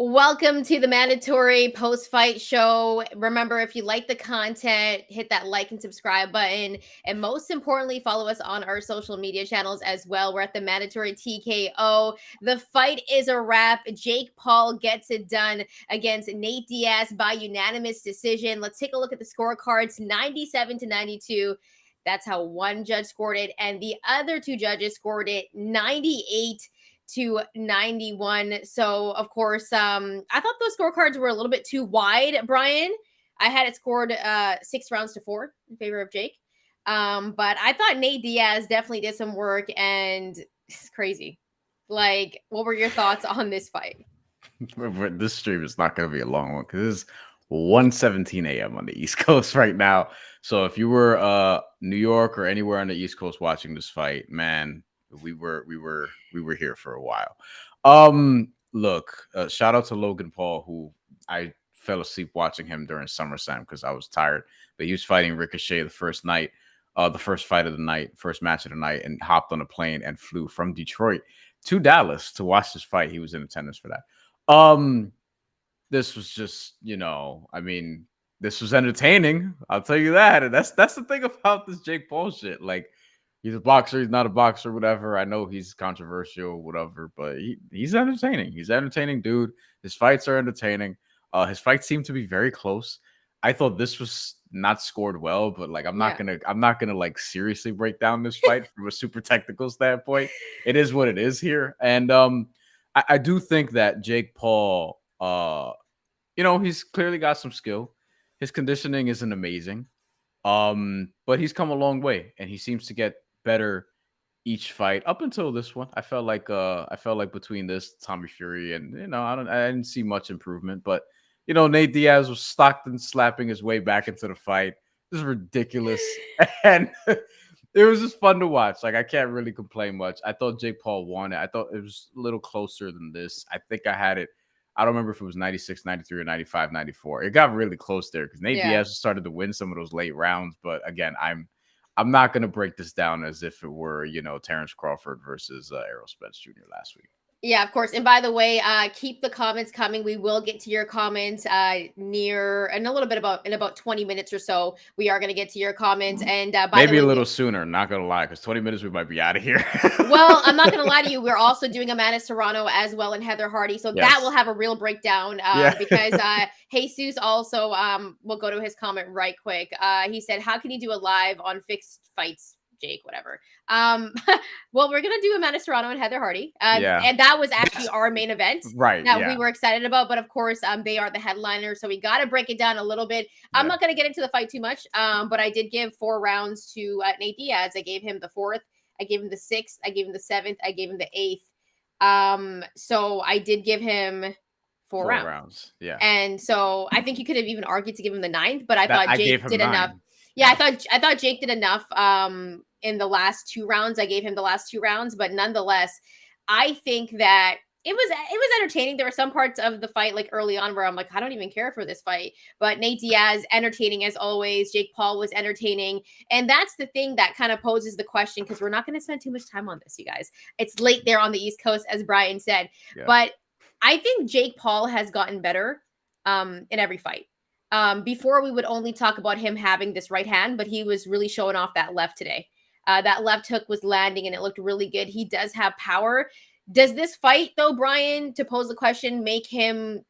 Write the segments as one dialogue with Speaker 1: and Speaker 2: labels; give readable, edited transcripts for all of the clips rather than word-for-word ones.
Speaker 1: Welcome to the mandatory post-fight show. Remember, if you like the content, hit that like and subscribe button. And most importantly, follow us on our social media channels as well. We're at the mandatory TKO. The fight is a wrap. Jake Paul gets it done against Nate Diaz by unanimous decision. Let's take a look at the scorecards, 97-92. That's how one judge scored it. And the other two judges scored it 98-91. So of course, I thought those scorecards were a little bit too wide, Bryan. I had it scored 6-4 in favor of Jake. But I thought Nate Diaz definitely did some work, and it's crazy. Like, what were your thoughts on this fight?
Speaker 2: This stream is not going to be a long one because it's 1:17 a.m. on the East Coast right now. So if you were New York or anywhere on the East Coast watching this fight, man, we were here for a while. Look, shout out to Logan Paul, who I fell asleep watching him during SummerSlam because I was tired. But he was fighting Ricochet the first night, the first fight of the night, first match of the night, and hopped on a plane and flew from Detroit to Dallas to watch this fight. He was in attendance for that. This was just, I mean, this was entertaining. I'll tell you that. And that's the thing about this Jake Paul shit. Like, he's a boxer, he's not a boxer, whatever. I know he's controversial, whatever, but he's entertaining. He's an entertaining dude. His fights are entertaining. His fights seem to be very close. I thought this was not scored well, but like I'm not gonna like seriously break down this fight from a super technical standpoint. It is what it is here. And I do think that Jake Paul, he's clearly got some skill. His conditioning isn't amazing. But he's come a long way, and he seems to get better each fight up until this one. I felt like between this Tommy Fury and I didn't see much improvement, but Nate Diaz was Stockton slapping his way back into the fight. This is ridiculous. And it was just fun to watch. Like, I can't really complain much. I thought Jake Paul won it. I thought it was a little closer than this. I think I had it. I don't remember if it was 96, 93, or 95, 94. It got really close there because Nate Diaz started to win some of those late rounds. But again, I'm not going to break this down as if it were, Terrence Crawford versus Errol Spence Jr. last week.
Speaker 1: Yeah, of course. And by the way, keep the comments coming. We will get to your comments in about 20 minutes or so. We are going to get to your comments. And
Speaker 2: maybe a little sooner, not going to lie, because 20 minutes we might be out of here.
Speaker 1: Well, I'm not going to lie to you. We're also doing Amanda Serrano as well and Heather Hardy. So that will have a real breakdown because Jesus also, we'll go to his comment right quick. He said, how can you do a live on fixed fights? Jake, whatever. Well, we're gonna do Amanda Serrano and Heather Hardy, and that was actually our main event,
Speaker 2: right?
Speaker 1: That we were excited about. But of course, they are the headliner, so we got to break it down a little bit. I'm not gonna get into the fight too much, but I did give 4 rounds to Nate Diaz. I gave him the 4th, I gave him the 6th, I gave him the 7th, I gave him the 8th. So I did give him 4 rounds.
Speaker 2: Yeah,
Speaker 1: and so I think you could have even argued to give him the 9th, but I thought Jake did enough. Yeah, I thought Jake did enough in the last 2 rounds. I gave him the last 2 rounds, but nonetheless, I think that it was entertaining. There were some parts of the fight like early on where I'm like, I don't even care for this fight. But Nate Diaz, entertaining as always. Jake Paul was entertaining. And that's the thing that kind of poses the question, because we're not going to spend too much time on this, you guys. It's late there on the East Coast, as Bryan said. Yeah. But I think Jake Paul has gotten better in every fight. Before we would only talk about him having this right hand, but he was really showing off that left today. That left hook was landing and it looked really good. He does have power. Does this fight, though, Bryan, to pose the question, make him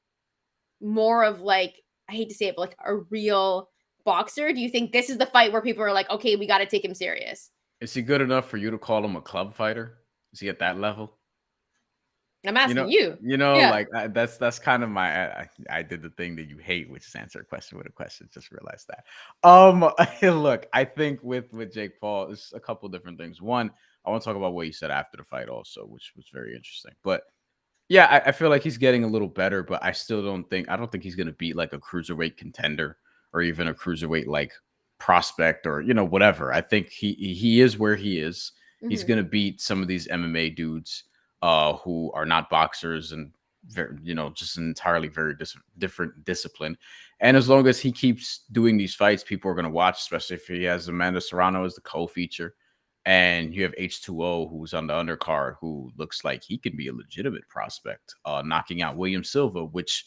Speaker 1: more of like, I hate to say it, but like a real boxer? Do you think this is the fight where people are like, okay, we got to take him serious?
Speaker 2: Is he good enough for you to call him a club fighter? Is he at that level?
Speaker 1: I'm asking you.
Speaker 2: Like that's kind of my. I did the thing that you hate, which is answer a question with a question. Just realized that. Look, I think with Jake Paul, it's a couple different things. One, I want to talk about what you said after the fight, also, which was very interesting. But yeah, I feel like he's getting a little better, but I don't think he's going to beat like a cruiserweight contender or even a cruiserweight like prospect or whatever. I think he is where he is. Mm-hmm. He's going to beat some of these MMA dudes. Who are not boxers and very, just an entirely very different discipline. And as long as he keeps doing these fights, people are going to watch, especially if he has Amanda Serrano as the co-feature. And you have H2O, who's on the undercard, who looks like he could be a legitimate prospect, knocking out William Silva, which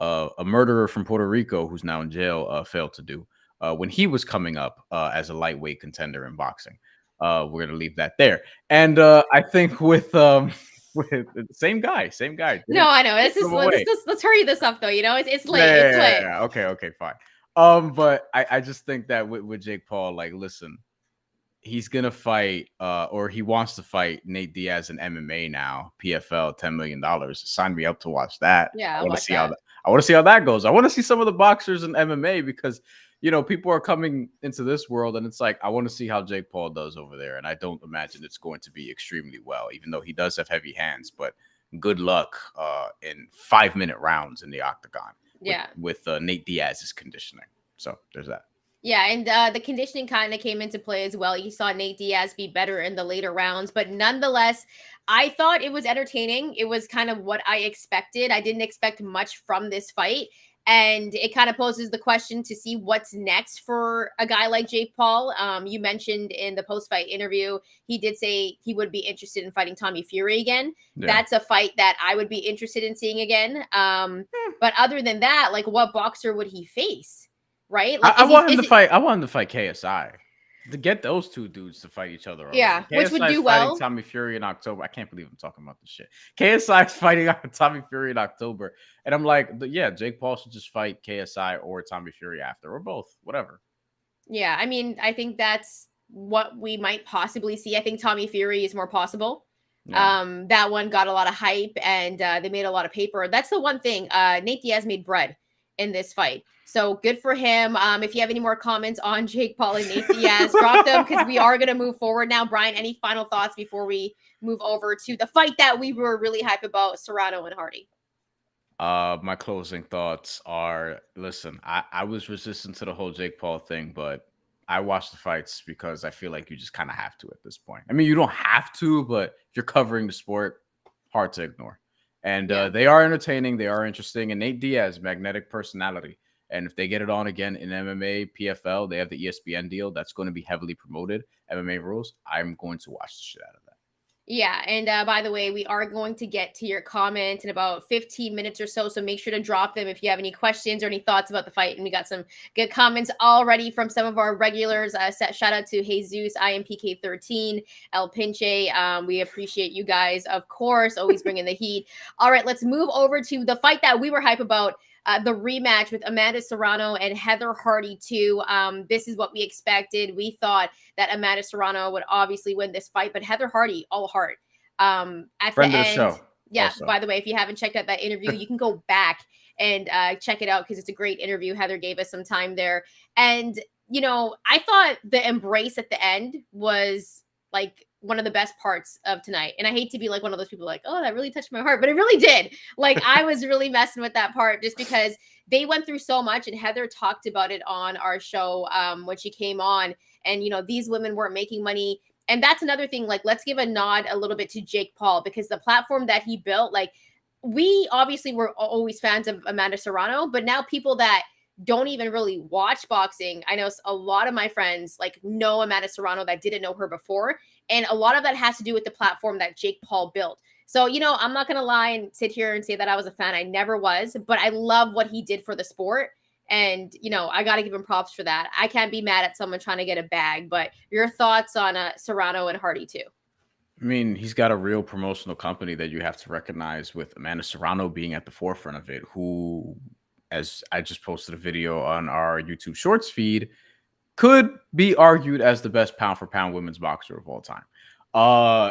Speaker 2: a murderer from Puerto Rico who's now in jail failed to do when he was coming up as a lightweight contender in boxing. We're going to leave that there. And I think with the same guy.
Speaker 1: No, I know. Let's hurry this up, though. You know, it's late.
Speaker 2: Yeah,
Speaker 1: it's late.
Speaker 2: Yeah. Okay, fine. But I just think that with Jake Paul, like, listen, he's gonna fight, or he wants to fight Nate Diaz in MMA now. PFL, $10 million. Sign me up to watch that.
Speaker 1: Yeah,
Speaker 2: I want to see how that. I want to see how that goes. I want to see some of the boxers in MMA because people are coming into this world, and it's like I want to see how Jake Paul does over there. And I don't imagine it's going to be extremely well, even though he does have heavy hands. But good luck in 5-minute rounds in the octagon.
Speaker 1: Yeah,
Speaker 2: with Nate Diaz's conditioning. So there's that.
Speaker 1: Yeah, and the conditioning kind of came into play as well. You saw Nate Diaz be better in the later rounds, but nonetheless, I thought it was entertaining. It was kind of what I expected. I didn't expect much from this fight, and it kind of poses the question to see what's next for a guy like Jake Paul. You mentioned in the post-fight interview, he did say he would be interested in fighting Tommy Fury again. Yeah. That's a fight that I would be interested in seeing again. But other than that, like, what boxer would he face? Right? Like,
Speaker 2: I want him to fight. I want him to fight KSI to get those two dudes to fight each other.
Speaker 1: Yeah, which would do well.
Speaker 2: Tommy Fury in October. I can't believe I'm talking about this shit. KSI is fighting Tommy Fury in October, and I'm like, yeah, Jake Paul should just fight KSI or Tommy Fury after, or both, whatever.
Speaker 1: Yeah, I mean, I think that's what we might possibly see. I think Tommy Fury is more possible. Yeah. That one got a lot of hype, and they made a lot of paper. That's the one thing. Nate Diaz made bread in this fight. So good for him. If you have any more comments on Jake Paul and Nate Diaz, drop them because we are going to move forward now. Bryan, any final thoughts before we move over to the fight that we were really hype about, Serrano and Hardy?
Speaker 2: My closing thoughts are, listen, I was resistant to the whole Jake Paul thing, but I watch the fights because I feel like you just kind of have to at this point. I mean, you don't have to, but if you're covering the sport, hard to ignore. And they are entertaining. They are interesting. And Nate Diaz, magnetic personality. And if they get it on again in MMA, PFL, they have the ESPN deal. That's going to be heavily promoted. MMA rules. I'm going to watch the shit out of that.
Speaker 1: Yeah. And by the way, we are going to get to your comments in about 15 minutes or so. So make sure to drop them if you have any questions or any thoughts about the fight. And we got some good comments already from some of our regulars. Shout out to Jesus, IMPK13, El Pinche. We appreciate you guys, of course, always bringing the heat. All right, let's move over to the fight that we were hype about. The rematch with Amanda Serrano and Heather Hardy too. This is what we expected. We thought that Amanda Serrano would obviously win this fight, but Heather Hardy, all heart. At
Speaker 2: friend
Speaker 1: the
Speaker 2: of the
Speaker 1: end,
Speaker 2: show.
Speaker 1: Yeah. Also. By the way, if you haven't checked out that interview, you can go back and check it out because it's a great interview. Heather gave us some time there, and I thought the embrace at the end was like one of the best parts of tonight. And I hate to be like one of those people like, oh, that really touched my heart, but it really did. Like, I was really messing with that part just because they went through so much, and Heather talked about it on our show when she came on. And, these women weren't making money. And that's another thing. Like, let's give a nod a little bit to Jake Paul, because the platform that he built, like, we obviously were always fans of Amanda Serrano, but now people that don't even really watch boxing, I know a lot of my friends like know Amanda Serrano that didn't know her before. And a lot of that has to do with the platform that Jake Paul built. So, I'm not going to lie and sit here and say that I was a fan. I never was, but I love what he did for the sport. And, I got to give him props for that. I can't be mad at someone trying to get a bag, but your thoughts on Serrano and Hardy too?
Speaker 2: I mean, he's got a real promotional company that you have to recognize, with Amanda Serrano being at the forefront of it, who, as I just posted a video on our YouTube Shorts feed, could be argued as the best pound for pound women's boxer of all time.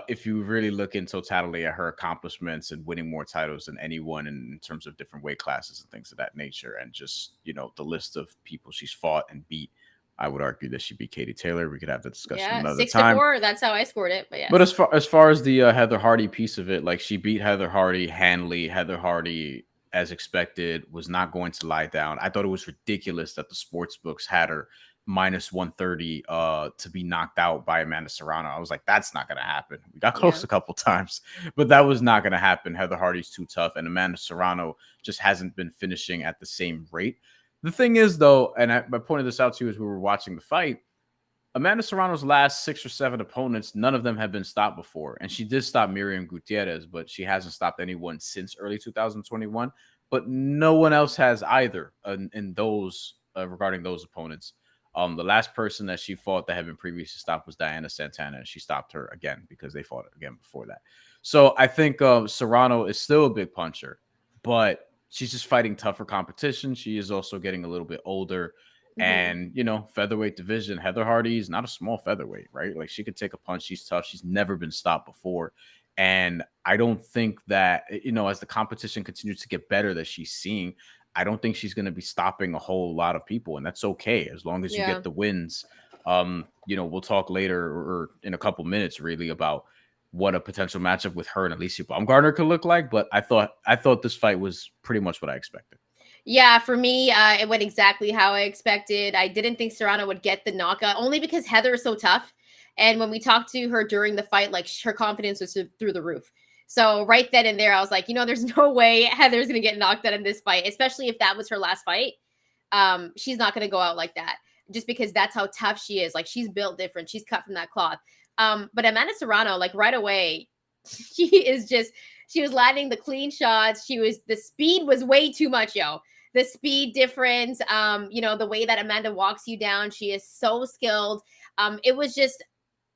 Speaker 2: If you really look in totality at her accomplishments and winning more titles than anyone in terms of different weight classes and things of that nature, and just, the list of people she's fought and beat, I would argue that she beat Katie Taylor. We could have the discussion another time.
Speaker 1: 6-4, that's how I scored it. But yeah.
Speaker 2: But as far as the Heather Hardy piece of it, like, she beat Heather Hardy handily. Heather Hardy, as expected, was not going to lie down. I thought it was ridiculous that the sports books had her minus 130 to be knocked out by Amanda Serrano. I was like, that's not going to happen. We got close a couple times, but that was not going to happen. Heather Hardy's too tough, and Amanda Serrano just hasn't been finishing at the same rate. The thing is, though, and I pointed this out to you as we were watching the fight, Amanda Serrano's last 6 or 7 opponents, none of them have been stopped before. And she did stop Miriam Gutierrez, but she hasn't stopped anyone since early 2021. But no one else has either in those regarding those opponents. The last person that she fought that had been previously stopped was Diana Santana, and she stopped her again because they fought again before that. So I think Serrano is still a big puncher, but she's just fighting tougher competition. She is also getting a little bit older. And, featherweight division, Heather Hardy is not a small featherweight, right? Like, she could take a punch. She's tough. She's never been stopped before. And I don't think that, as the competition continues to get better that she's seeing, I don't think she's going to be stopping a whole lot of people. And that's okay as long as you get the wins. We'll talk later or in a couple minutes really about what a potential matchup with her and Alicia Baumgardner could look like. But I thought this fight was pretty much what I expected.
Speaker 1: Yeah, for me, it went exactly how I expected. I didn't think Serrano would get the knockout, only because Heather is so tough. And when we talked to her during the fight, like, her confidence was through the roof. So right then and there, I was like, there's no way Heather's going to get knocked out in this fight, especially if that was her last fight. She's not going to go out like that, just because that's how tough she is. Like, she's built different. She's cut from that cloth. But Amanda Serrano, like, right away, she was landing the clean shots. The speed was way too much, yo. The speed difference, the way that Amanda walks you down, she is so skilled. It was just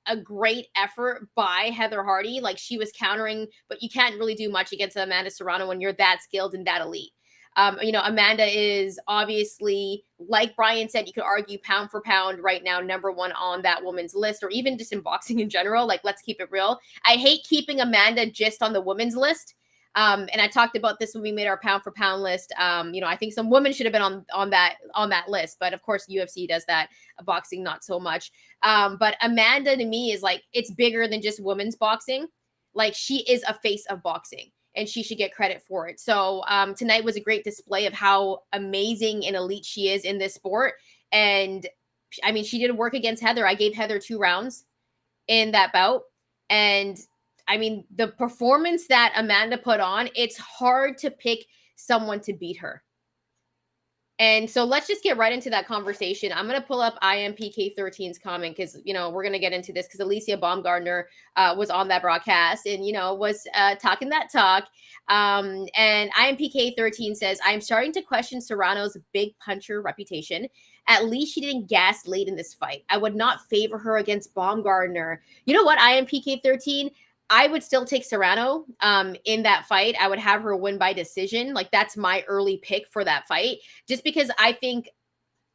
Speaker 1: a great effort by Heather Hardy. Like, she was countering, but you can't really do much against Amanda Serrano when you're that skilled and that elite. Amanda is obviously, like Bryan said, you could argue pound for pound right now, number one on that woman's list, or even just in boxing in general. Like, let's keep it real. I hate keeping Amanda just on the women's list. And I talked about this when we made our pound for pound list. I think some women should have been on that list, but of course UFC does that. Boxing, not so much. But Amanda, to me, is like, it's bigger than just women's boxing. Like, she is a face of boxing, and she should get credit for it. So tonight was a great display of how amazing and elite she is in this sport. And I mean, she did work against Heather. I gave Heather 2 rounds in that bout, and I mean, the performance that Amanda put on, it's hard to pick someone to beat her. And so let's just get right into that conversation. I'm going to pull up IMPK13's comment because, we're going to get into this because Alicia Baumgardner was on that broadcast and, was talking that talk. And IMPK13 says, I'm starting to question Serrano's big puncher reputation. At least she didn't gas late in this fight. I would not favor her against Baumgardner. You know what, IMPK13? I would still take Serrano in that fight. I would have her win by decision. Like, that's my early pick for that fight, just because I think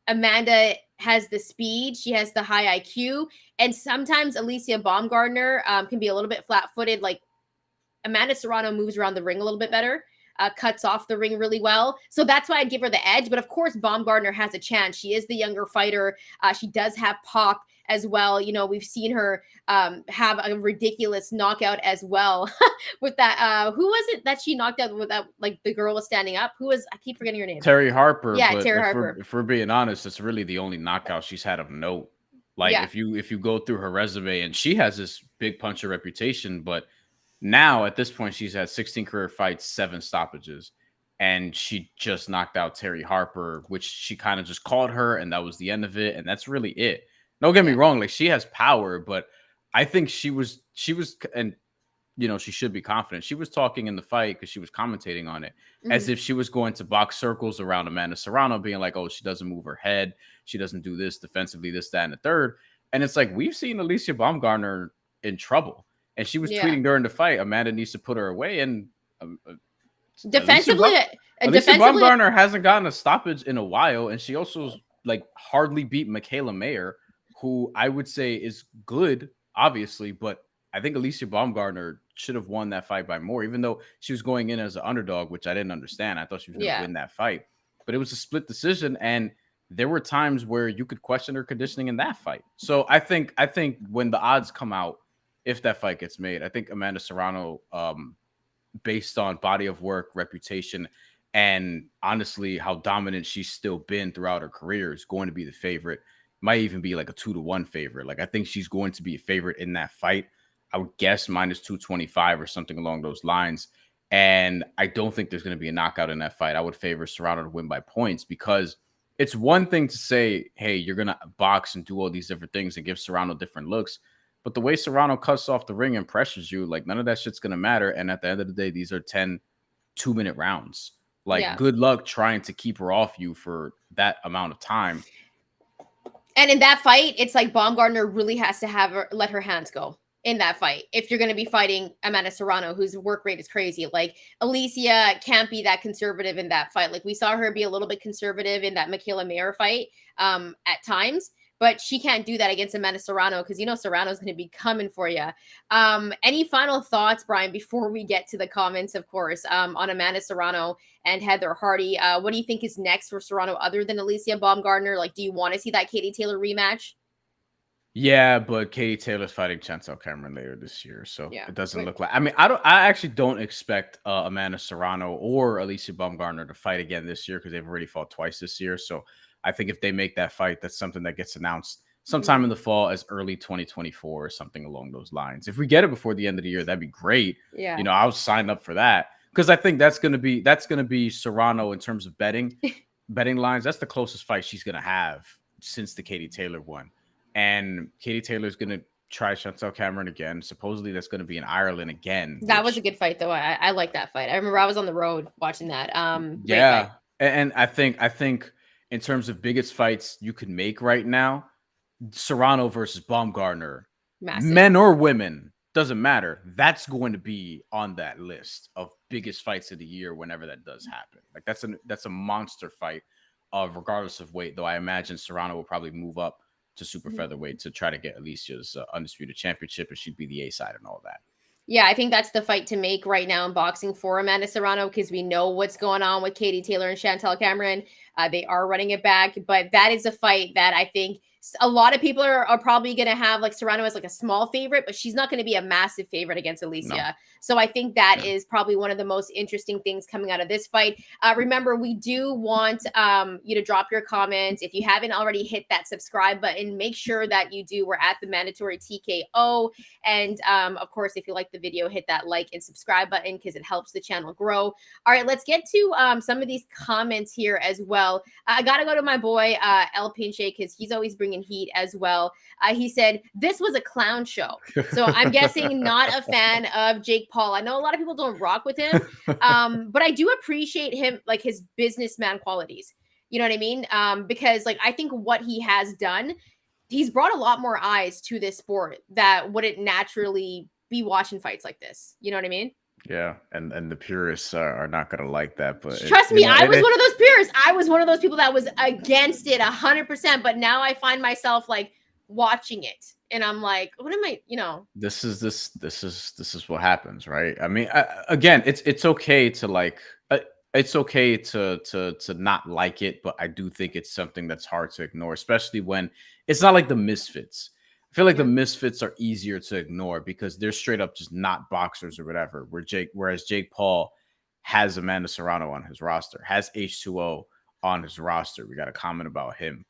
Speaker 1: Amanda has the speed. She has the high IQ. And sometimes Alicia Baumgardner can be a little bit flat-footed. Like, Amanda Serrano moves around the ring a little bit better, cuts off the ring really well. So that's why I'd give her the edge. But of course, Baumgardner has a chance. She is the younger fighter. She does have pop as well. We've seen her have a ridiculous knockout as well with that. Who was it that she knocked out with that? Like, the girl was standing up. I keep forgetting her name.
Speaker 2: Terry Harper.
Speaker 1: Yeah, Terry Harper.
Speaker 2: If we're being honest, it's really the only knockout she's had of note. Like, if you go through her resume, and she has this big puncher reputation, but now at this point she's had 16 career fights, 7 stoppages, and she just knocked out Terry Harper, which she kind of just called her, and that was the end of it. And that's really it. Don't get me wrong, like, she has power, but I think she was, and she should be confident. She was talking in the fight because she was commentating on it as if she was going to box circles around Amanda Serrano, being like, oh, she doesn't move her head, she doesn't do this defensively, this, that, and the third. And it's like, we've seen Alicia Baumgardner in trouble, and she was tweeting during the fight, Amanda needs to put her away. And
Speaker 1: defensively,
Speaker 2: Alicia Baumgardner hasn't gotten a stoppage in a while, and she also like hardly beat Michaela Mayer, who I would say is good, obviously, but I think Alicia Baumgardner should have won that fight by more, even though she was going in as an underdog, which I didn't understand. I thought she was going to win that fight, but it was a split decision, and there were times where you could question her conditioning in that fight. So I think when the odds come out, if that fight gets made, I think Amanda Serrano, based on body of work, reputation, and honestly how dominant she's still been throughout her career, is going to be the favorite. Might even be like a 2-1 favorite. Like, I think she's going to be a favorite in that fight. I would guess minus 225 or something along those lines. And I don't think there's going to be a knockout in that fight. I would favor Serrano to win by points, because it's one thing to say, hey, you're gonna box and do all these different things and give Serrano different looks, but the way Serrano cuts off the ring and pressures you, like none of that shit's gonna matter. And at the end of the day, these are 10 2-minute rounds. Like, good luck trying to keep her off you for that amount of time.
Speaker 1: And in that fight, it's like Baumgartner really has to let her hands go in that fight. If you're going to be fighting Amanda Serrano, whose work rate is crazy, like Alicia can't be that conservative in that fight. Like we saw her be a little bit conservative in that Michaela Mayer fight at times, but she can't do that against Amanda Serrano because, you know, Serrano's going to be coming for you. Any final thoughts, Bryan, before we get to the comments, of course, on Amanda Serrano and Heather Hardy? What do you think is next for Serrano other than Alicia Baumgartner? Like, do you want to see that Katie Taylor rematch?
Speaker 2: Yeah, but Katie Taylor's fighting Shantelle Cameron later this year, so it doesn't look like. I mean, I actually don't expect Amanda Serrano or Alicia Baumgartner to fight again this year because they've already fought twice this year. So I think if they make that fight, that's something that gets announced sometime in the fall, as early 2024 or something along those lines. If we get it before the end of the year, that'd be great.
Speaker 1: Yeah,
Speaker 2: you know, I'll sign up for that because I think that's gonna be Serrano in terms of betting lines. That's the closest fight she's gonna have since the Katie Taylor one. And Katie Taylor's going to try Shantelle Cameron again. Supposedly that's going to be in Ireland again.
Speaker 1: That was a good fight, though. I like that fight. I remember I was on the road watching that.
Speaker 2: Yeah. Fight. And I think in terms of biggest fights you could make right now, Serrano versus Baumgartner, massive. Men or women, doesn't matter. That's going to be on that list of biggest fights of the year whenever that does happen. Like that's a monster fight, regardless of weight, though I imagine Serrano will probably move up to super featherweight to try to get Alicia's undisputed championship, and she'd be the A side and all that.
Speaker 1: Yeah, I think that's the fight to make right now in boxing for Amanda Serrano because we know what's going on with Katie Taylor and Shantelle Cameron. They are running it back, but that is a fight that I think a lot of people are probably going to have like Serrano as like a small favorite, but she's not going to be a massive favorite against Alicia. No. So I think that is probably one of the most interesting things coming out of this fight. Remember, we do want you to drop your comments. If you haven't already hit that subscribe button, make sure that you do. We're at TheMandatory TKO. And of course, if you like the video, hit that like and subscribe button because it helps the channel grow. All right, let's get to some of these comments here as well. I got to go to my boy, El Pinche, because he's always bringing heat as well. He said, this was a clown show. So I'm guessing not a fan of Jake Paul. I know a lot of people don't rock with him, but I do appreciate him, like his businessman qualities. You know what I mean? Because like, I think what he has done, he's brought a lot more eyes to this sport that wouldn't naturally be watching fights like this. You know what I mean?
Speaker 2: Yeah, and the purists are not going to like that, but
Speaker 1: trust me, I was one of those purists. I was one of those people that was against it 100%, but now I find myself like watching it and I'm like, what am I, you know?
Speaker 2: This is what happens, right? I mean, again, it's okay to like it's okay to not like it, but I do think it's something that's hard to ignore, especially when it's not like the Misfits. I feel like the Misfits are easier to ignore because they're straight up just not boxers or whatever. Whereas Jake Paul has Amanda Serrano on his roster, has H2O on his roster. We got a comment about him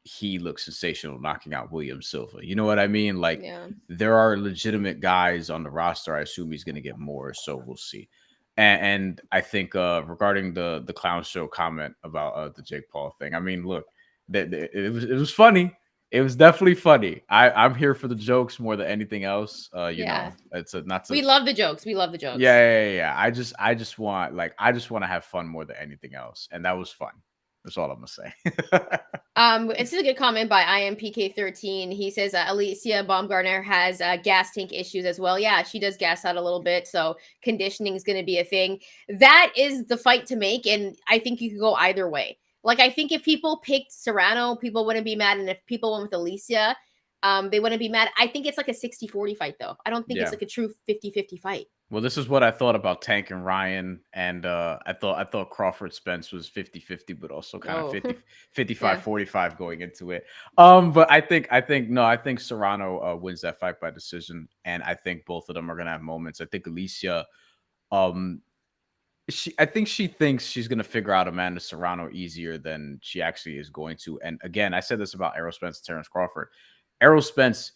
Speaker 2: he looks sensational knocking out William Silva. You know what I mean? Like there are legitimate guys on the roster. I assume he's going to get more, so we'll see. And I think regarding the clown show comment about the Jake Paul thing, I mean, look, it was funny. It was definitely funny. I'm here for the jokes more than anything else. You know, it's
Speaker 1: we love the jokes. We love the jokes.
Speaker 2: Yeah. I just want to have fun more than anything else, and that was fun. That's all I'm gonna say.
Speaker 1: It's a good comment by IMPK13. He says Alicia Baumgartner has gas tank issues as well. Yeah, she does gas out a little bit, so conditioning is going to be a thing. That is the fight to make, and I think you could go either way. Like, I think if people picked Serrano, people wouldn't be mad. And if people went with Alicia, they wouldn't be mad. I think it's like a 60-40 fight, though. I don't think it's like a true 50-50 fight.
Speaker 2: Well, this is what I thought about Tank and Ryan. And I thought Crawford Spence was 50-50, but also kind of 55-45 going into it. But I think Serrano wins that fight by decision. And I think both of them are going to have moments. I think Alicia, I think she thinks she's going to figure out Amanda Serrano easier than she actually is going to. And again, I said this about Errol Spence and Terrence Crawford. Errol Spence,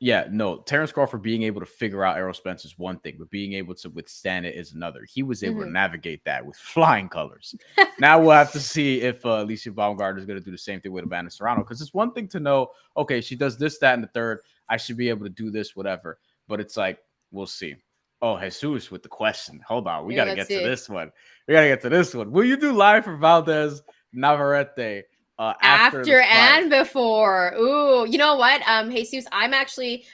Speaker 2: Yeah, no, Terrence Crawford being able to figure out Errol Spence is one thing, but being able to withstand it is another. He was able to navigate that with flying colors. Now we'll have to see if Alicia Baumgartner is going to do the same thing with Amanda Serrano, because it's one thing to know, okay, she does this, that, and the third. I should be able to do this, whatever. But it's like, we'll see. Oh, Jesus with the question. Hold on. We got to get to this one. Will you do live for Valdez Navarrete?
Speaker 1: After and before. Ooh, you know what? Jesus,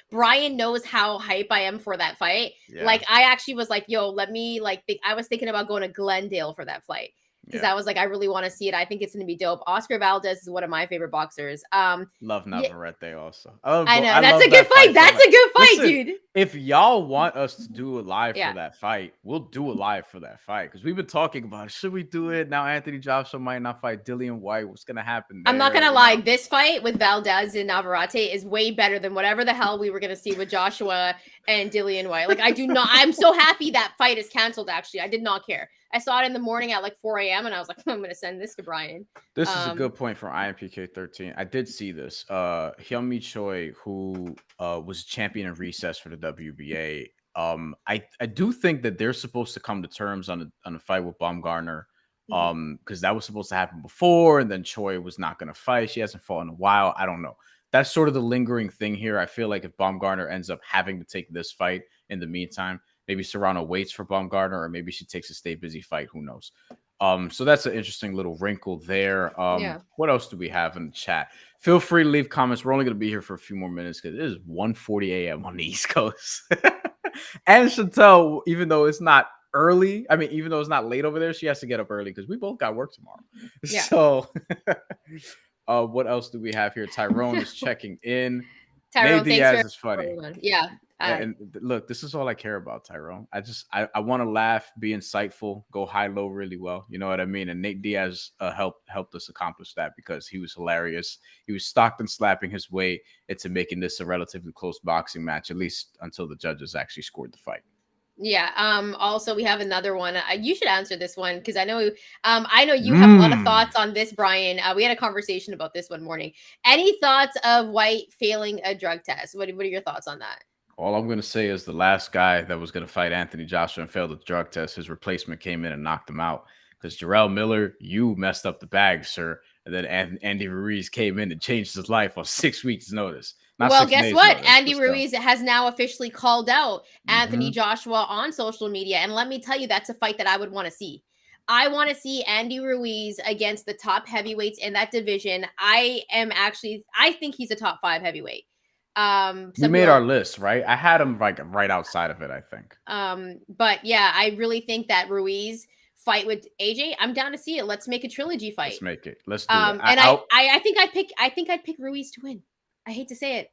Speaker 1: Bryan knows how hype I am for that fight. Yeah. Like, I actually was like, yo, let me I was thinking about going to Glendale for that fight. Because I was like, I really want to see it. I think it's going to be dope. Oscar Valdez is one of my favorite boxers.
Speaker 2: Love Navarrete also.
Speaker 1: I know. That's a good fight. That's a good fight, dude.
Speaker 2: If y'all want us to do a live for that fight, we'll do a live for that fight. Because we've been talking about it. Should we do it? Now Anthony Joshua might not fight Dillian White. What's going to happen there?
Speaker 1: I'm not going to lie. This fight with Valdez and Navarrete is way better than whatever the hell we were going to see with Joshua and Dillian White. Like, I'm so happy that fight is canceled, actually. I did not care. I saw it in the morning at like 4 a.m. and I was like, I'm going to send this to Bryan.
Speaker 2: This is a good point from IMPK13. I did see this. Hyun-Mi Choi, who was champion in recess for the WBA. I do think that they're supposed to come to terms on a fight with Baumgartner, because that was supposed to happen before, and then Choi was not going to fight. She hasn't fought in a while. I don't know. That's sort of the lingering thing here. I feel like if Baumgartner ends up having to take this fight in the meantime, maybe Serrano waits for Baumgartner, or maybe she takes a stay busy fight. Who knows? So that's an interesting little wrinkle there. What else do we have in the chat? Feel free to leave comments. We're only going to be here for a few more minutes because it is 1:40 a.m. on the East Coast. And Shantelle, even though it's not early, even though it's not late over there, she has to get up early because we both got work tomorrow. Yeah. So what else do we have here? Tyrone is checking in.
Speaker 1: Tyrone,
Speaker 2: Diaz is funny.
Speaker 1: Yeah.
Speaker 2: And look, this is all I care about, Tyrone. I want to laugh, be insightful, go high-low really well. You know what I mean? And Nate Diaz helped us accomplish that because he was hilarious. He was Stockton slapping his way into making this a relatively close boxing match, at least until the judges actually scored the fight.
Speaker 1: Yeah. Also, we have another one. You should answer this one because I know you have a lot of thoughts on this, Bryan. We had a conversation about this one morning. Any thoughts of White failing a drug test? What are your thoughts on that?
Speaker 2: All I'm going to say is the last guy that was going to fight Anthony Joshua and failed the drug test, his replacement came in and knocked him out. Because Jarrell Miller, you messed up the bag, sir. And then Andy Ruiz came in and changed his life on 6 weeks' notice.
Speaker 1: Well, guess what? Andy Ruiz has now officially called out Anthony Joshua on social media. And let me tell you, that's a fight that I would want to see. I want to see Andy Ruiz against the top heavyweights in that division. I think he's a top 5 heavyweight.
Speaker 2: We made our list, right? I had him like right outside of it, I think.
Speaker 1: But yeah, I really think that Ruiz fight with AJ, I'm down to see it. Let's make a trilogy fight.
Speaker 2: Let's make it. Let's do it.
Speaker 1: And I think I'd pick Ruiz to win. I hate to say it.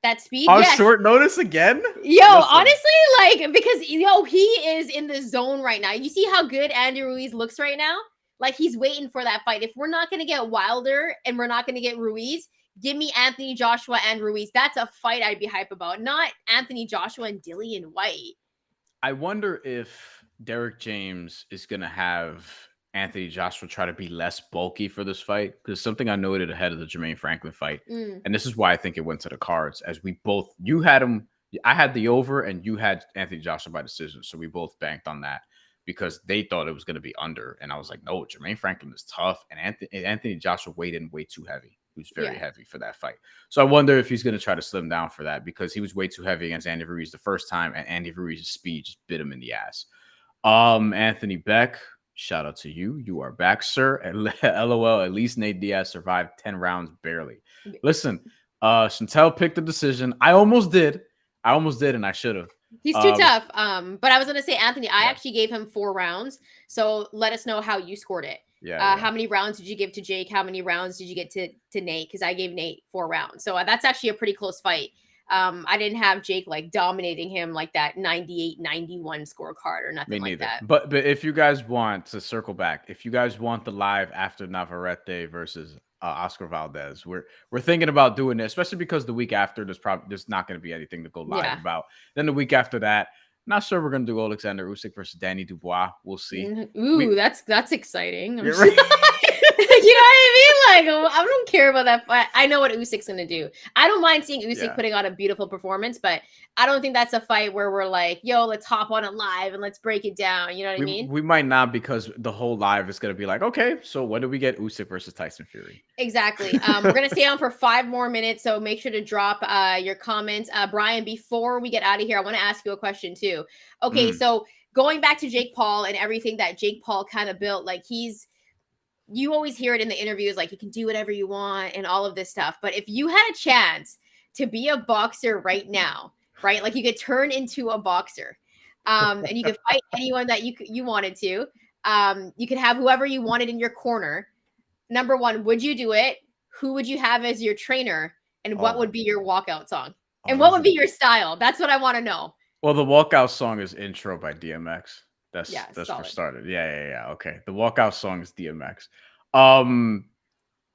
Speaker 1: That speed
Speaker 2: on short notice again.
Speaker 1: Honestly, because he is in the zone right now. You see how good Andy Ruiz looks right now? Like, he's waiting for that fight. If we're not going to get Wilder and we're not going to get Ruiz, give me Anthony Joshua and Ruiz. That's a fight I'd be hype about, not Anthony Joshua and Dillian White.
Speaker 2: I wonder if Derek James is going to have Anthony Joshua try to be less bulky for this fight, because something I noted ahead of the Jermaine Franklin fight, and this is why I think it went to the cards, as you had him, I had the over, and you had Anthony Joshua by decision, so we both banked on that because they thought it was going to be under, and I was like, no, Jermaine Franklin is tough, and Anthony Joshua weighed in way too heavy. He was very heavy for that fight. So I wonder if he's going to try to slim down for that, because he was way too heavy against Andy Ruiz the first time, and Andy Ruiz's speed just bit him in the ass. Anthony Beck, shout out to you. You are back, sir. LOL, at least Nate Diaz survived 10 rounds barely. Listen, Shantelle picked the decision. I almost did, and I should have.
Speaker 1: He's too tough. But I was going to say, Anthony, I actually gave him 4 rounds. So let us know how you scored it. How many rounds did you give to Jake? How many rounds did you get to Nate? Because I gave Nate 4 rounds. So that's actually a pretty close fight. I didn't have Jake like dominating him like that 98-91 scorecard or nothing like that.
Speaker 2: But if you guys want to circle back, if you guys want the live after Navarrete versus Oscar Valdez, we're thinking about doing this, especially because the week after there's not going to be anything to go live about. Then the week after that, not sure we're going to do Alexander Usyk versus Danny Dubois. We'll see.
Speaker 1: Ooh, that's exciting. You know what I mean? Like, I don't care about that fight. I know what Usyk's going to do. I don't mind seeing Usyk putting on a beautiful performance, but I don't think that's a fight where we're like, yo, let's hop on it live and let's break it down. You know what I mean?
Speaker 2: We might not, because the whole live is going to be like, okay, so when do we get Usyk versus Tyson Fury?
Speaker 1: Exactly. We're going to stay on for 5 more minutes, so make sure to drop your comments. Bryan, before we get out of here, I want to ask you a question too. Okay, so going back to Jake Paul and everything that Jake Paul kind of built, like you always hear it in the interviews, like you can do whatever you want and all of this stuff. But if you had a chance to be a boxer right now, right? Like you could turn into a boxer, and you could fight anyone that you wanted to. You could have whoever you wanted in your corner. Number one, would you do it? Who would you have as your trainer? And what would be your walkout song? And what would be your style? That's what I want to know.
Speaker 2: Well, the walkout song is Intro by DMX. That's
Speaker 1: solid.
Speaker 2: for started. Yeah. Okay. The walkout song is DMX.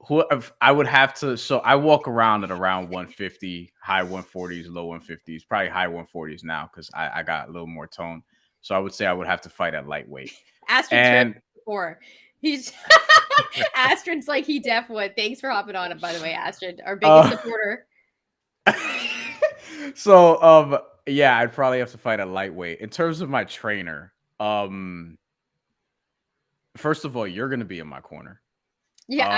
Speaker 2: Who I would have to, so I walk around at around 150, high 140s, low 150s, probably high 140s now because I got a little more tone. So I would say I would have to fight at lightweight.
Speaker 1: Astrid before. He's Astrid's like he def would. Thanks for hopping on it, by the way, Astrid, our biggest supporter.
Speaker 2: So yeah, I'd probably have to fight at lightweight. In terms of my trainer, first of all, you're gonna be in my corner.
Speaker 1: Yeah,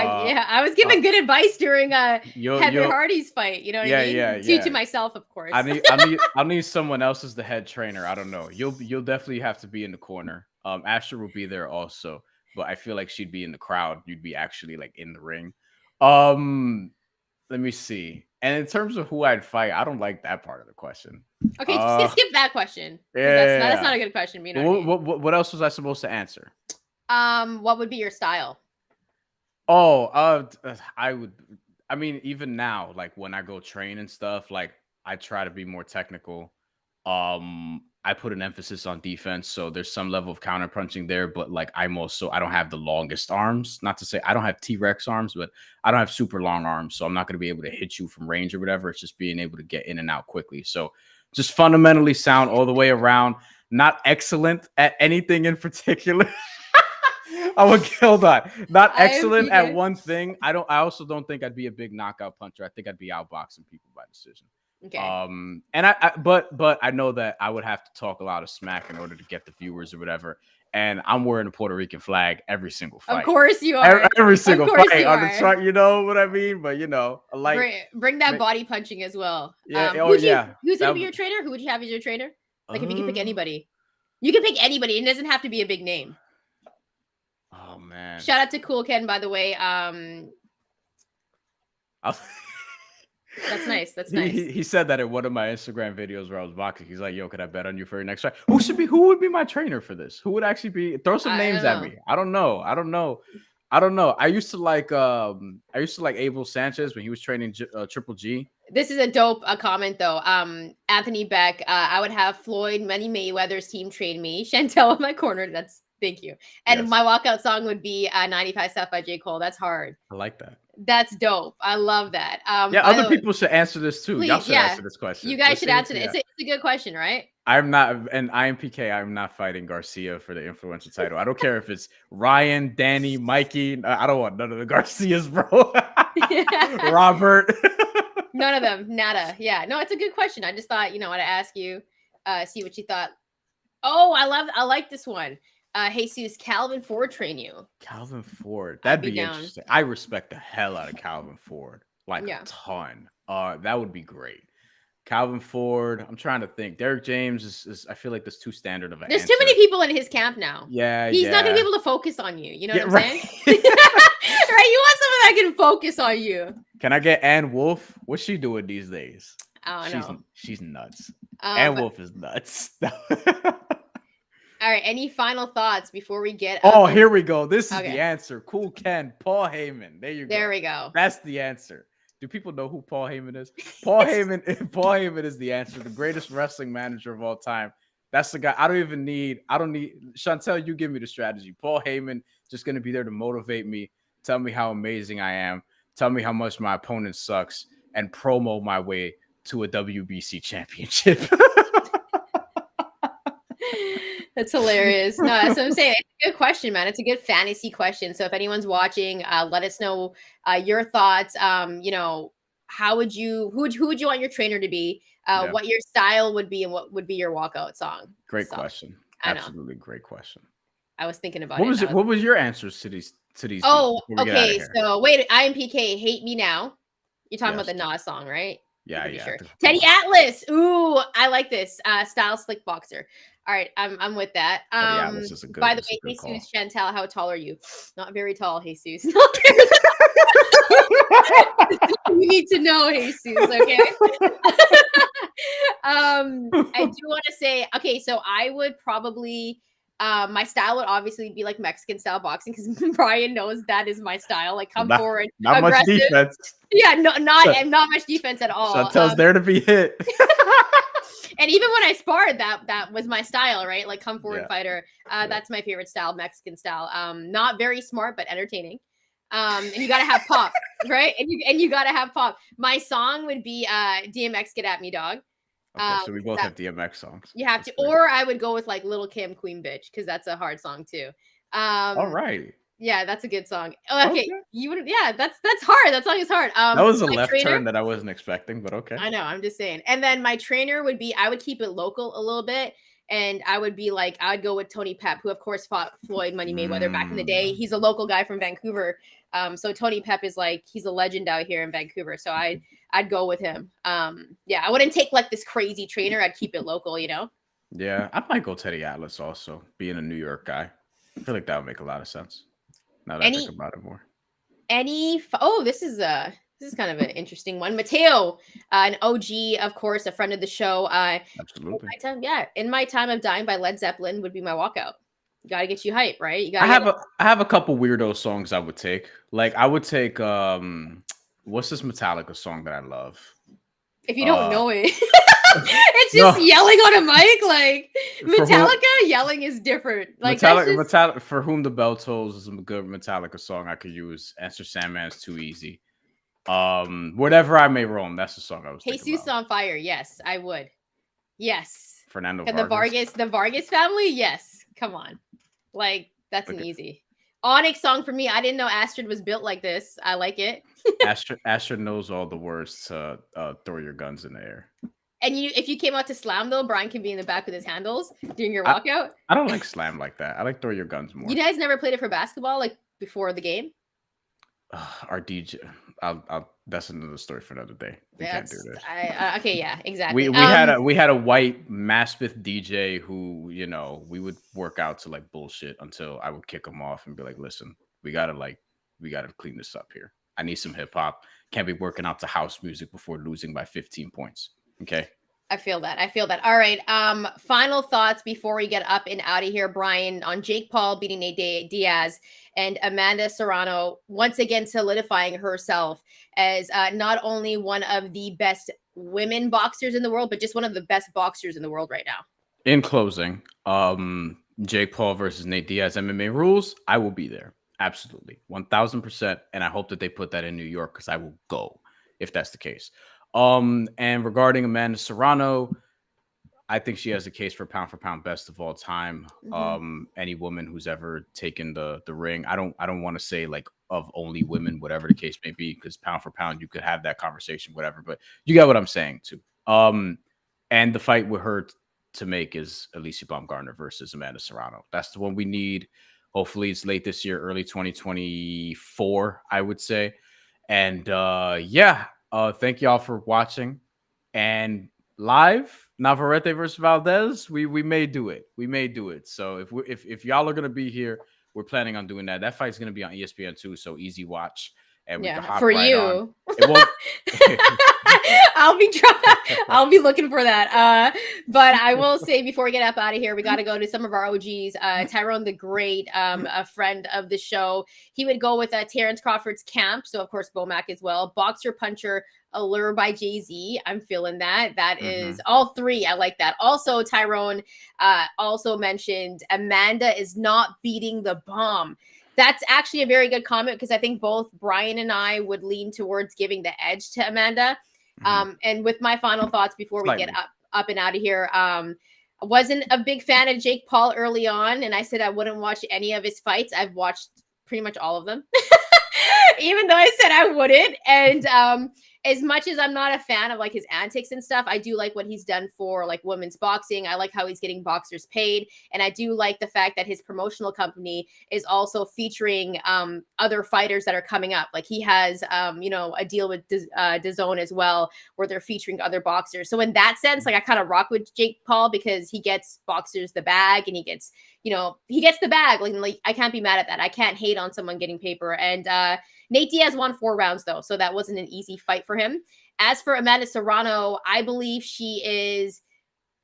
Speaker 1: I was giving good advice during Heather Hardy's fight. You know what I mean? Yeah. To myself, of course.
Speaker 2: I'll need someone else as the head trainer. I don't know. You'll definitely have to be in the corner. Asher will be there also, but I feel like she'd be in the crowd. You'd be actually like in the ring. Let me see. And in terms of who I'd fight, I don't like that part of the question.
Speaker 1: Okay, just skip that question. That's not a good question. You know
Speaker 2: what else was I supposed to answer?
Speaker 1: What would be your style?
Speaker 2: I mean, even now, like when I go train and stuff, like I try to be more technical. I put an emphasis on defense, so there's some level of counter punching there, but like I don't have the longest arms. Not to say I don't have T-Rex arms, but I don't have super long arms, so I'm not going to be able to hit you from range or whatever. It's just being able to get in and out quickly. So just fundamentally sound all the way around. Not excellent at anything in particular. Hold on. Not excellent at one thing. I also don't think I'd be a big knockout puncher. I think I'd be outboxing people by decision.
Speaker 1: Okay.
Speaker 2: And but I know that I would have to talk a lot of smack in order to get the viewers or whatever. And I'm wearing a Puerto Rican flag every single fight.
Speaker 1: Of course you are.
Speaker 2: Every single fight on the truck, you know what I mean? But
Speaker 1: bring that body punching as well.
Speaker 2: Yeah.
Speaker 1: Who's gonna be your trainer? Who would you have as your trainer? Like if you could pick anybody. You can pick anybody. It doesn't have to be a big name.
Speaker 2: Oh man!
Speaker 1: Shout out to Cool Ken, by the way. That's nice. That's nice.
Speaker 2: He said that in one of my Instagram videos where I was boxing. He's like, "Yo, could I bet on you for your next fight? Who would be my trainer for this? Who would actually be? Throw some names at me. I don't know. I used to like Abel Sanchez when he was training Triple G.
Speaker 1: This is a dope comment though. Anthony Beck. I would have Floyd Mayweather's team train me. Shantelle in my corner. Thank you. And my walkout song would be 95 Stuff by J. Cole. That's hard.
Speaker 2: I like that.
Speaker 1: That's dope. I love that.
Speaker 2: Other people should answer this too.
Speaker 1: Please,
Speaker 2: y'all should answer this question.
Speaker 1: You guys should answer it. It's a good question, right?
Speaker 2: I'm not an IMPK. I'm not fighting Garcia for the influential title. I don't care if it's Ryan, Danny, Mikey. I don't want none of the Garcias, bro. Robert.
Speaker 1: None of them. Nada. Yeah. No, it's a good question. I just thought, I'd ask you, see what you thought. Oh, I like this one. Jesus, Calvin Ford train you.
Speaker 2: Calvin Ford. That'd be interesting. I respect the hell out of Calvin Ford. Like a ton. That would be great. Calvin Ford. I'm trying to think. Derek James is I feel like there's too standard of an
Speaker 1: There's too many people in his camp now.
Speaker 2: Yeah.
Speaker 1: He's not gonna be able to focus on you. You know what I'm saying? Right? You want someone that can focus on you.
Speaker 2: Can I get Ann Wolf? What's she doing these days?
Speaker 1: I don't know.
Speaker 2: She's nuts. Ann Wolf is nuts.
Speaker 1: All right. Any final thoughts before we get?
Speaker 2: Here we go. This is the answer. Cool Ken, Paul Heyman. There you go.
Speaker 1: There we go.
Speaker 2: That's the answer. Do people know who Paul Heyman is? Paul Heyman is the answer. The greatest wrestling manager of all time. That's the guy. I don't need Shantelle. You give me the strategy. Paul Heyman just going to be there to motivate me, tell me how amazing I am, tell me how much my opponent sucks, and promo my way to a WBC championship.
Speaker 1: That's hilarious. No, that's what I'm saying. It's a good question, man. It's a good fantasy question. So if anyone's watching, let us know your thoughts. How would you who would you want your trainer to be? What your style would be, and what would be your walkout song?
Speaker 2: Great question. Absolutely great question.
Speaker 1: I was thinking about
Speaker 2: What was your answers to these?
Speaker 1: Oh, okay. So wait, IMPK, Hate Me Now. You're talking about the Nas song, right?
Speaker 2: Yeah.
Speaker 1: Sure. Teddy Atlas. Ooh, I like this. Style Slick Boxer. All right, I'm with that.
Speaker 2: Teddy Atlas is a good.
Speaker 1: By the way, Jesus, Shantelle, how tall are you? Not very tall, Jesus. You need to know, Jesus. Okay. I do want to say, okay, so I would probably. My style would obviously be like Mexican style boxing because Bryan knows that is my style. Like come forward,
Speaker 2: not
Speaker 1: aggressive.
Speaker 2: Much defense.
Speaker 1: Yeah, not much defense at all.
Speaker 2: Shantell's there to be hit.
Speaker 1: And even when I sparred, that was my style, right? Like come forward fighter. That's my favorite style, Mexican style. Not very smart, but entertaining. And you gotta have pop, right? And you gotta have pop. My song would be DMX Get At Me Dog.
Speaker 2: Okay, so we both have DMX songs.
Speaker 1: You have to, or I would go with like Little Kim Queen Bitch because that's a hard song too.
Speaker 2: All right.
Speaker 1: Yeah, that's a good song. Okay. You would, that's hard. That song is hard.
Speaker 2: That was a left turn that I wasn't expecting, but okay.
Speaker 1: I know, I'm just saying. And then my trainer would be, I would keep it local a little bit. And I would be like, I would go with Tony Pep, who of course fought Floyd Money Mayweather back in the day. He's a local guy from Vancouver. So Tony Pep is like, he's a legend out here in Vancouver. So I'd go with him. Yeah, I wouldn't take like this crazy trainer. I'd keep it local, you know?
Speaker 2: Yeah, I might go Teddy Atlas also, being a New York guy. I feel like that would make a lot of sense. Now that I think about it more.
Speaker 1: This is kind of an interesting one. Mateo, an OG, of course, a friend of the show.
Speaker 2: Absolutely.
Speaker 1: In my time of dying by Led Zeppelin would be my walkout. You got to get you hype, right? You got.
Speaker 2: I have a couple weirdo songs I would take. Like I would take what's this Metallica song that I love?
Speaker 1: If you don't know it, it's just yelling on a mic. Like Metallica yelling is different. Like
Speaker 2: Metallica, For Whom the Bell Tolls is a good Metallica song I could use. Enter Sandman's Too Easy. Whatever I May Roam. That's the song I was thinking
Speaker 1: Jesus on Fire. Yes, I would. Yes.
Speaker 2: Fernando
Speaker 1: Vargas. The Vargas family. Yes. Come on. Like that's an easy. Onyx song for me. I didn't know Astrid was built like this. I like it.
Speaker 2: Astrid knows all the words to throw your guns in the air.
Speaker 1: And if you came out to slam though, Bryan can be in the back with his handles during your walkout.
Speaker 2: I don't like slam like that. I like throw your guns more.
Speaker 1: You guys never played it for basketball, like before the game?
Speaker 2: Our DJ, that's another story for another day. We can't do this.
Speaker 1: Okay, yeah, exactly.
Speaker 2: We had a white Maspeth DJ who, we would work out to like bullshit until I would kick him off and be like, listen, we gotta clean this up here. I need some hip hop. Can't be working out to house music before losing by 15 points. Okay.
Speaker 1: I feel that. All right. Final thoughts before we get up and out of here, Bryan, on Jake Paul beating Nate Diaz and Amanda Serrano once again solidifying herself as not only one of the best women boxers in the world, but just one of the best boxers in the world right now.
Speaker 2: In closing, Jake Paul versus Nate Diaz MMA rules, I will be there. Absolutely. 1000%. And I hope that they put that in New York because I will go if that's the case. And regarding Amanda Serrano, I think she has a case for pound best of all time. Mm-hmm. Any woman who's ever taken the ring. I don't want to say like of only women, whatever the case may be, because pound for pound, you could have that conversation, whatever, but you get what I'm saying too. And the fight with her to make is Alicia Baumgartner versus Amanda Serrano. That's the one we need. Hopefully it's late this year, early 2024, I would say. And thank y'all for watching. And live, Navarrete versus Valdez, we may do it. We may do it. So if y'all are gonna be here, we're planning on doing that. That fight's gonna be on ESPN too, so easy watch. And we can hop
Speaker 1: for
Speaker 2: right
Speaker 1: you.
Speaker 2: On. It won't.
Speaker 1: I'll be looking for that. But I will say before we get up out of here, we got to go to some of our OGs. Tyrone the Great, a friend of the show. He would go with Terrence Crawford's camp. So of course Bomac as well. Boxer Puncher, Allure by Jay-Z. I'm feeling that. That is all three. I like that. Also, Tyrone also mentioned Amanda is not beating the bomb. That's actually a very good comment because I think both Bryan and I would lean towards giving the edge to Amanda. And with my final thoughts before we get up and out of here, Wasn't a big fan of Jake Paul early on, and I said I wouldn't watch any of his fights. I've watched pretty much all of them. Even though I said I wouldn't. And as much as I'm not a fan of like his antics and stuff, I do like what he's done for like women's boxing. I like how he's getting boxers paid. And I do like the fact that his promotional company is also featuring other fighters that are coming up. Like he has, a deal with DAZN as well, where they're featuring other boxers. So in that sense, like I kind of rock with Jake Paul because he gets boxers the bag and he gets the bag. Like I can't be mad at that. I can't hate on someone getting paper. And Nate Diaz won 4 rounds though, so that wasn't an easy fight for him. As for Amanda Serrano, I believe she is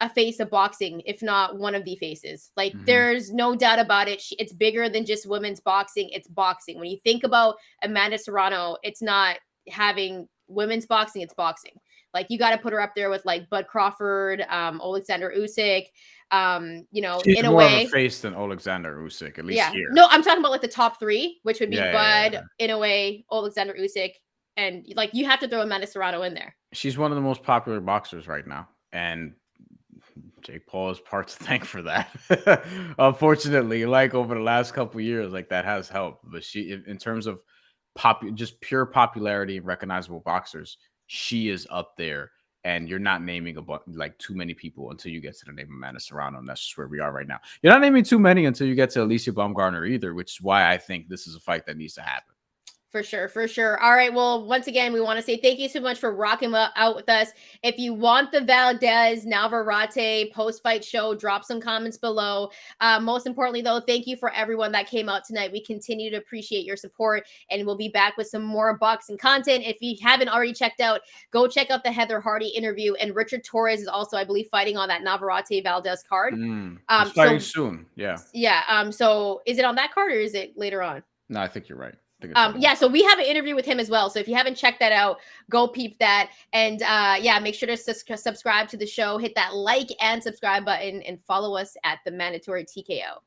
Speaker 1: a face of boxing, if not one of the faces. Like there's no doubt about it. It's bigger than just women's boxing. It's boxing. When you think about Amanda Serrano, it's not having women's boxing, it's boxing. Like you got to put her up there with like Bud Crawford, Alexander Usyk.
Speaker 2: She's
Speaker 1: in a
Speaker 2: more
Speaker 1: way,
Speaker 2: of a face than Alexander Usyk, at least here.
Speaker 1: No, I'm talking about like the top 3, which would be Bud, in a way, Alexander Usyk, and like you have to throw Amanda Serrano in there.
Speaker 2: She's one of the most popular boxers right now, and Jake Paul is part to thank for that. Unfortunately, like over the last couple of years, like that has helped. But she, in terms of just pure popularity and recognizable boxers, she is up there. And you're not naming like too many people until you get to the name of Amanda Serrano, and that's just where we are right now. You're not naming too many until you get to Alicia Baumgartner either, which is why I think this is a fight that needs to happen.
Speaker 1: For sure. All right. Well, once again, we want to say thank you so much for rocking out with us. If you want the Valdez-Navarrete post-fight show, drop some comments below. Most importantly, though, thank you for everyone that came out tonight. We continue to appreciate your support, and we'll be back with some more boxing content. If you haven't already checked out, go check out the Heather Hardy interview. And Richard Torres is also, I believe, fighting on that Navarrete-Valdez card.
Speaker 2: He's fighting soon. Yeah.
Speaker 1: Yeah. So is it on that card or is it later on?
Speaker 2: No, I think you're right.
Speaker 1: So we have an interview with him as well. So if you haven't checked that out, go peep that. And make sure to subscribe to the show, hit that like and subscribe button, and follow us at TheMandatory TKO.